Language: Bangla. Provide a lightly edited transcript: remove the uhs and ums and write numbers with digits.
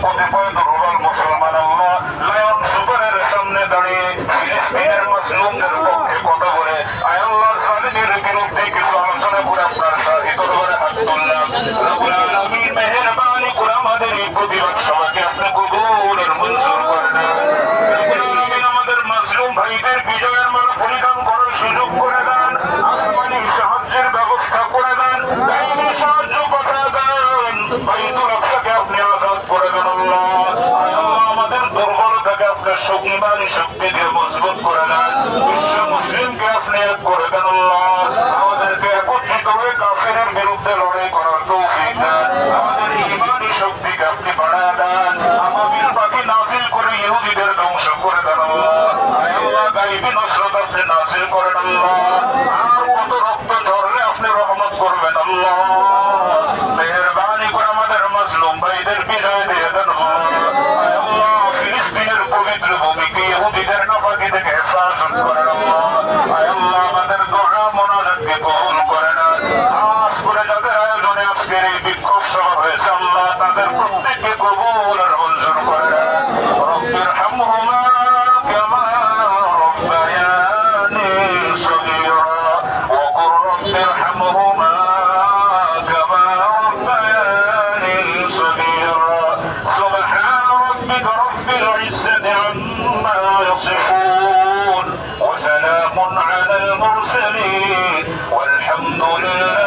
কতিপয় দুর্বল মুসলমান আল্লাহ লায়ন সুপারের সামনে দাঁড়িয়ে ফিলিস্তিনের মুসলিমদের পক্ষে কথা বলে আয় আল্লাহ জালিমের বিরুদ্ধে কিছু আলোচনা করে আপনার শাহী দরবারে হাত তুললাম। রব্বুল আলামিন মেহেরবানি করে আমাদের এই প্রতিবাদ সভাকে আপনি কবুলের মঞ্জুর করে দেন। রব্বুল আলামিন আমাদের মাজলুম ভাইদের বিজয়ের মালা পরিধান করার সুযোগ করে দেন। আসমানি সাহায্যের ব্যবস্থা করে দেন। দাইনি সাহায্য কথা দেন। বাইতুল আকসাকে আপনি আজাদ করে দেন আল্লাহ। আল্লাহ আমাদের দুর্বলতাকে আপনি শক্তিবান শক্তি দিয়ে মজবুত করে দেন। বিশ্ব মুসলিমকে আপনি এক করে দেন আল্লাহ। আমাদেরকে একত্রিত হয়ে কাফেরের বিরুদ্ধে লড়াই করার তৌফিক দেন। আমাদের ঈমানি শক্তিকে আপনি বাড়ায় দেন। আবাবিল পাখি নাজিল করে ইহুদিদের ধ্বংস করে দেন আল্লাহ। আল্লাহ গায়বী নসরত আপনি নাজিল করেন আল্লাহ। আর কত রক্ত ঝরলে আপনি রহমত করবেন আল্লাহ। মেহেরবানি করে আমাদের মাজলুম ভাইদের বিজয় দিয়ে দেন আল্লাহ। ফিলিস্তিনের পবিত্র ভূমিকে ইহুদিদের নাপাকি থেকে হেফাজত করেন আল্লাহ। আল্লাহ আমাদের দোয়া মোনাজাতকে কবুল করে নেন। খাস করে যাদের আয়োজনে আজকের এই বিক্ষোভ সভা হয়েছে আল্লাহ তাদের প্রত্যেককে কবুল আর মঞ্জুর করে নেন। রব্বির হামহুমা কামা রব্বায়ানি সগীরা ওয়া কুর রব্বির হামহুমা কামা রব্বায়ানি সগীরা সুবহান রাব্বিকা রব্বিল ইজ্জাতি আম্মা ইয়াসিফুন ওয়া সালামুন আলাল মুরসালিন ওয়ালহামদুলিল্লাহ।